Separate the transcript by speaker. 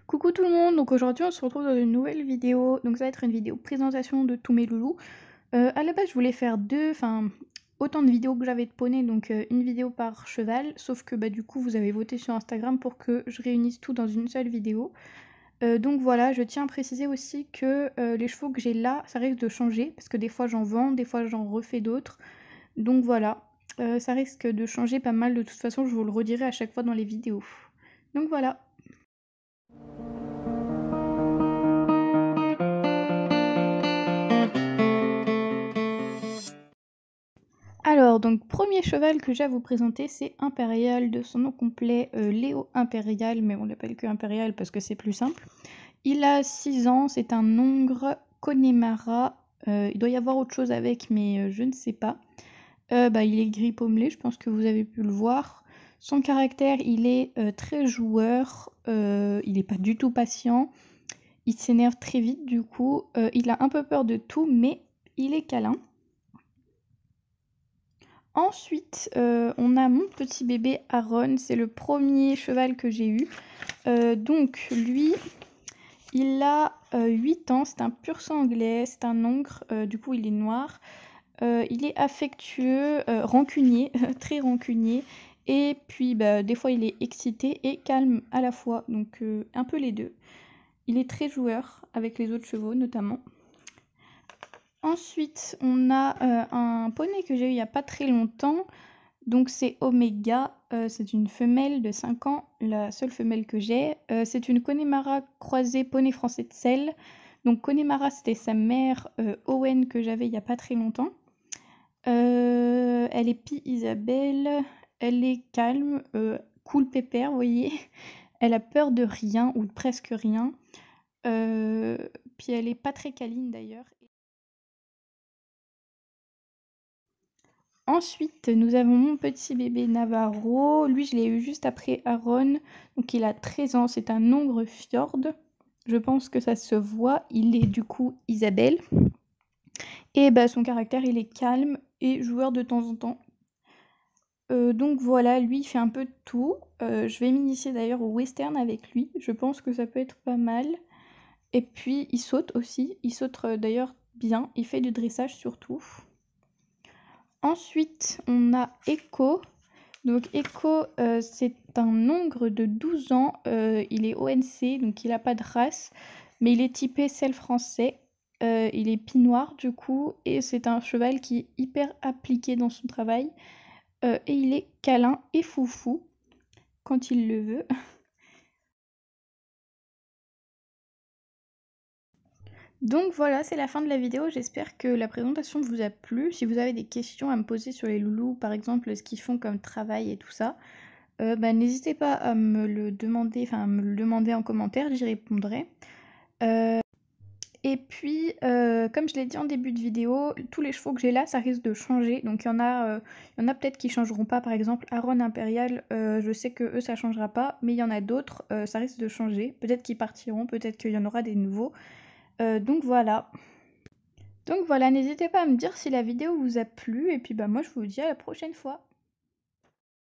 Speaker 1: Coucou tout le monde, donc aujourd'hui on se retrouve dans une nouvelle vidéo, donc ça va être une vidéo présentation de tous mes loulous. À la base je voulais faire autant de vidéos que j'avais de poney, donc une vidéo par cheval, sauf que du coup vous avez voté sur Instagram pour que je réunisse tout dans une seule vidéo. Donc voilà, je tiens à préciser aussi que les chevaux que j'ai là, ça risque de changer, parce que des fois j'en vends, des fois j'en refais d'autres, donc voilà. Ça risque de changer pas mal, de toute façon je vous le redirai à chaque fois dans les vidéos. Donc voilà. Alors, donc premier cheval que j'ai à vous présenter, c'est Impérial, de son nom complet Léo Impérial, mais on l'appelle que Impérial parce que c'est plus simple. Il a 6 ans, c'est un Hongre Connemara, il doit y avoir autre chose avec, mais je ne sais pas. Il est gris pommelé, je pense que vous avez pu le voir. Son caractère, il est très joueur, il n'est pas du tout patient, il s'énerve très vite du coup, il a un peu peur de tout, mais il est câlin. Ensuite, on a mon petit bébé Aaron, c'est le premier cheval que j'ai eu. Donc lui, il a 8 ans, c'est un pur sang anglais, c'est un Hongre, du coup il est noir. Il est affectueux, rancunier, très rancunier. Et puis des fois il est excité et calme à la fois, donc un peu les deux. Il est très joueur avec les autres chevaux notamment. Ensuite, on a un poney que j'ai eu il n'y a pas très longtemps. Donc c'est Omega, c'est une femelle de 5 ans, la seule femelle que j'ai. C'est une Connemara croisée poney français de selle. Donc Connemara c'était sa mère Owen que j'avais il n'y a pas très longtemps. Elle est pie Isabelle, elle est calme, cool pépère, vous voyez. Elle a peur de rien ou de presque rien. Puis elle est pas très câline d'ailleurs. Ensuite, nous avons mon petit bébé Navarro. Lui, je l'ai eu juste après Aaron. Donc, il a 13 ans. C'est un Hongre Fjord. Je pense que ça se voit. Il est du coup Isabelle. Et son caractère, il est calme et joueur de temps en temps. Donc voilà, lui, il fait un peu de tout. Je vais m'initier d'ailleurs au western avec lui. Je pense que ça peut être pas mal. Et puis, il saute aussi. Il saute d'ailleurs bien. Il fait du dressage surtout. Ensuite, on a Echo. Donc Echo, c'est un Hongre de 12 ans. Il est ONC, donc il n'a pas de race. Mais il est typé selle français. Il est pie noir du coup. Et c'est un cheval qui est hyper appliqué dans son travail. Et il est câlin et foufou quand il le veut. Donc voilà, c'est la fin de la vidéo. J'espère que la présentation vous a plu. Si vous avez des questions à me poser sur les loulous, par exemple, ce qu'ils font comme travail et tout ça, n'hésitez pas à me le demander en commentaire, j'y répondrai. Et puis, comme je l'ai dit en début de vidéo, tous les chevaux que j'ai là, ça risque de changer. Donc il y en a peut-être qui changeront pas. Par exemple, Aaron Impérial, je sais que eux ça changera pas, mais il y en a d'autres, ça risque de changer. Peut-être qu'ils partiront, peut-être qu'il y en aura des nouveaux. Donc voilà. Donc voilà, n'hésitez pas à me dire si la vidéo vous a plu. Et puis moi je vous dis à la prochaine fois.